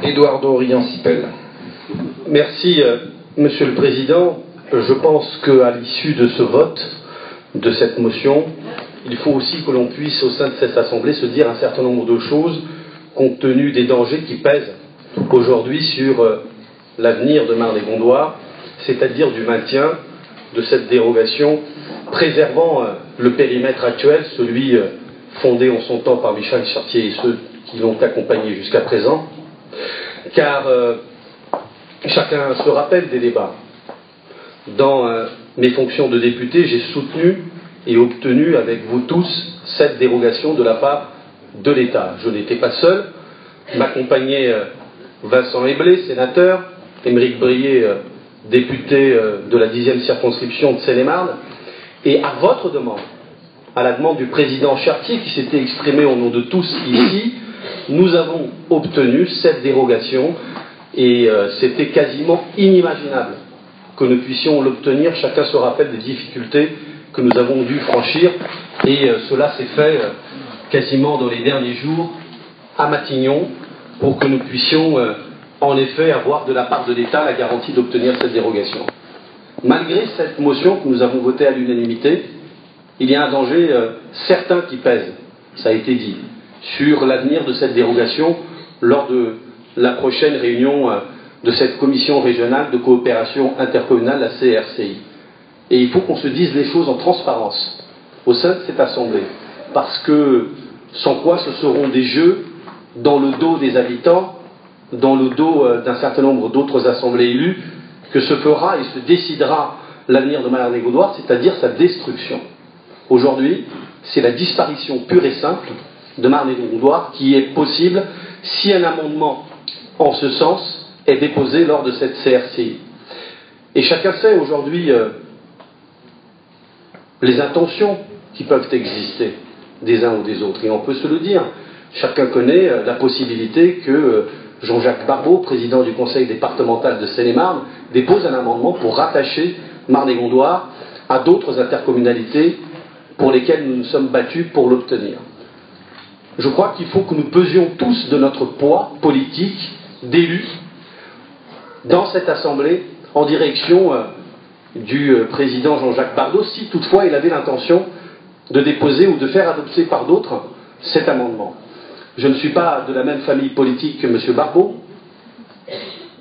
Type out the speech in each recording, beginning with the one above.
Eduardo Riancipel. Merci, Monsieur le Président. Je pense qu'à l'issue de ce vote, de cette motion, il faut aussi que l'on puisse, au sein de cette Assemblée, se dire un certain nombre de choses, compte tenu des dangers qui pèsent aujourd'hui sur l'avenir de Marne-et-Gondoire, c'est-à-dire du maintien de cette dérogation, préservant le périmètre actuel, celui fondé en son temps par Michel Chartier et ceux qui l'ont accompagné jusqu'à présent, car chacun se rappelle des débats. Dans mes fonctions de député, j'ai soutenu et obtenu avec vous tous cette dérogation de la part de l'État. Je n'étais pas seul, m'accompagnait Vincent Eblé, sénateur, Émeric Brier, député de la 10e circonscription de Seine-et-Marne, et à votre demande, à la demande du président Chartier qui s'était exprimé au nom de tous ici, nous avons obtenu cette dérogation et c'était quasiment inimaginable que nous puissions l'obtenir. Chacun se rappelle des difficultés que nous avons dû franchir et cela s'est fait quasiment dans les derniers jours à Matignon pour que nous puissions en effet avoir de la part de l'État la garantie d'obtenir cette dérogation. Malgré cette motion que nous avons votée à l'unanimité, il y a un danger certain qui pèse, ça a été dit, sur l'avenir de cette dérogation lors de la prochaine réunion de cette commission régionale de coopération intercommunale, la CRCI. Et il faut qu'on se dise les choses en transparence au sein de cette Assemblée, parce que sans quoi ce seront des jeux dans le dos des habitants, dans le dos d'un certain nombre d'autres assemblées élues, que se fera et se décidera l'avenir de Marne-et-Gondoire, c'est-à-dire sa destruction. Aujourd'hui, c'est la disparition pure et simple de Marne-et-Gondoire qui est possible si un amendement en ce sens est déposé lors de cette CRCI. Et chacun sait aujourd'hui les intentions qui peuvent exister des uns ou des autres, et on peut se le dire. Chacun connaît la possibilité que Jean-Jacques Barbeau, président du conseil départemental de Seine-et-Marne, dépose un amendement pour rattacher Marne-et-Gondoire à d'autres intercommunalités pour lesquelles nous nous sommes battus pour l'obtenir. Je crois qu'il faut que nous pesions tous de notre poids politique d'élus dans cette Assemblée en direction du président Jean-Jacques Barbeau, si toutefois il avait l'intention de déposer ou de faire adopter par d'autres cet amendement. Je ne suis pas de la même famille politique que M. Barbeau,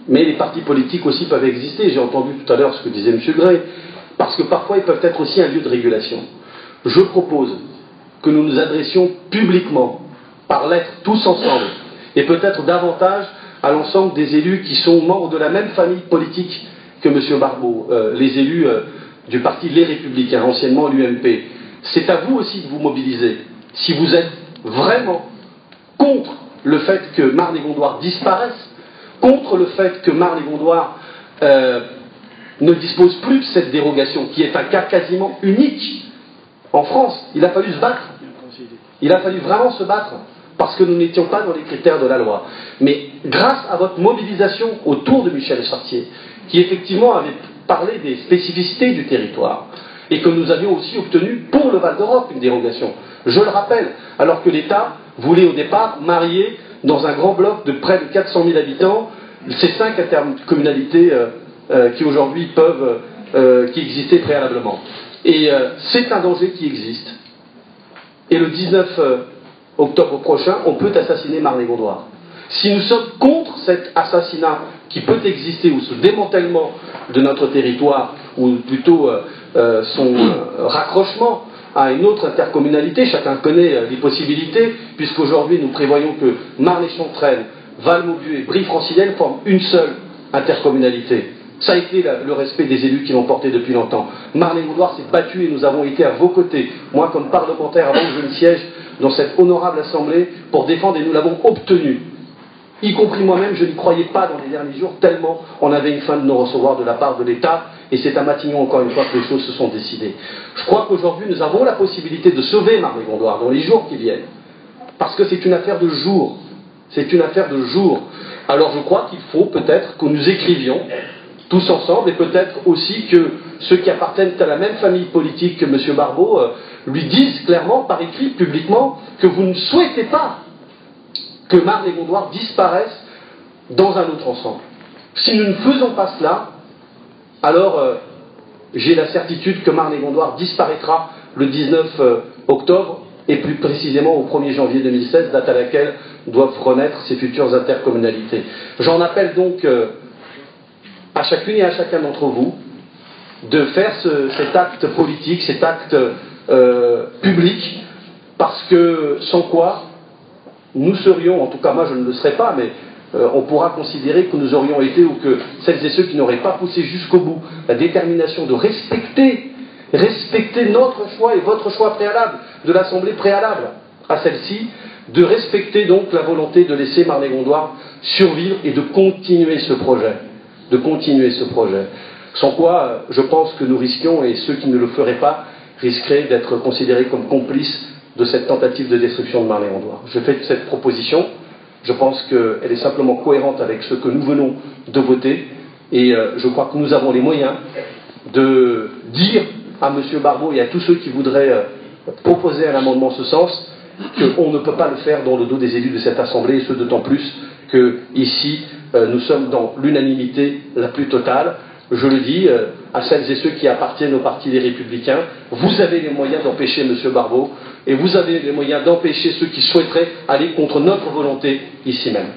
mais les partis politiques aussi peuvent exister. J'ai entendu tout à l'heure ce que disait M. Gray, parce que parfois ils peuvent être aussi un lieu de régulation. Je propose que nous nous adressions publiquement, par lettre, tous ensemble, et peut-être davantage à l'ensemble des élus qui sont membres de la même famille politique que M. Barbeau, les élus du parti Les Républicains, anciennement l'UMP. C'est à vous aussi de vous mobiliser, si vous êtes vraiment contre le fait que Marne-et-Gondoire disparaisse, contre le fait que Marne-et-Gondoire ne dispose plus de cette dérogation, qui est un cas quasiment unique en France. Il a fallu se battre. Il a fallu vraiment se battre, parce que nous n'étions pas dans les critères de la loi. Mais grâce à votre mobilisation autour de Michel Chartier, qui effectivement avait parlé des spécificités du territoire, et que nous avions aussi obtenu pour le Val d'Europe une dérogation. Je le rappelle, alors que l'État voulait au départ marier dans un grand bloc de près de 400 000 habitants ces 5 intercommunalités qui aujourd'hui qui existaient préalablement. Et c'est un danger qui existe. Et le 19 octobre prochain, on peut assassiner Marne-et-Gondoire. Si nous sommes contre cet assassinat qui peut exister, ou ce démantèlement de notre territoire, ou plutôt son raccrochement à une autre intercommunalité, chacun connaît les possibilités, puisqu'aujourd'hui nous prévoyons que Marne-et-Chantrenne, Val-Maubuée et Brie-Francilienne forment une seule intercommunalité. Ça a été le respect des élus qui l'ont porté depuis longtemps. Marne-et-Gondoire s'est battu et nous avons été à vos côtés, moi comme parlementaire avant que je ne siège dans cette honorable assemblée, pour défendre, et nous l'avons obtenu. Y compris moi-même, je n'y croyais pas dans les derniers jours, tellement on avait une fin de non-recevoir de la part de l'État, et c'est à Matignon encore une fois que les choses se sont décidées. Je crois qu'aujourd'hui nous avons la possibilité de sauver Marne-et-Gondoire dans les jours qui viennent, parce que c'est une affaire de jour. C'est une affaire de jour. Alors je crois qu'il faut peut-être que nous écrivions tous ensemble, et peut-être aussi que ceux qui appartiennent à la même famille politique que M. Barbeau lui disent clairement, par écrit, publiquement, que vous ne souhaitez pas que Marne-et-Gondoire disparaisse dans un autre ensemble. Si nous ne faisons pas cela, alors j'ai la certitude que Marne-et-Gondoire disparaîtra le 19 octobre, et plus précisément au 1er janvier 2016, date à laquelle doivent renaître ces futures intercommunalités. J'en appelle donc à chacune et à chacun d'entre vous de faire cet acte politique, cet acte public, parce que sans quoi nous serions, en tout cas moi je ne le serais pas, mais on pourra considérer que nous aurions été, ou que celles et ceux qui n'auraient pas poussé jusqu'au bout la détermination de respecter notre choix et votre choix préalable, de l'Assemblée préalable à celle-ci, de respecter donc la volonté de laisser Marne-et-Gondoire survivre et de continuer ce projet. Sans quoi, je pense que nous risquions, et ceux qui ne le feraient pas, risqueraient d'être considérés comme complices de cette tentative de destruction de Marne-et-Gondoire. Je fais cette proposition, je pense qu'elle est simplement cohérente avec ce que nous venons de voter, et je crois que nous avons les moyens de dire à M. Barbeau et à tous ceux qui voudraient proposer un amendement en ce sens, qu'on ne peut pas le faire dans le dos des élus de cette Assemblée, et ce d'autant plus que ici nous sommes dans l'unanimité la plus totale. Je le dis à celles et ceux qui appartiennent au Parti des Républicains, vous avez les moyens d'empêcher M. Barbeau, et vous avez les moyens d'empêcher ceux qui souhaiteraient aller contre notre volonté ici même.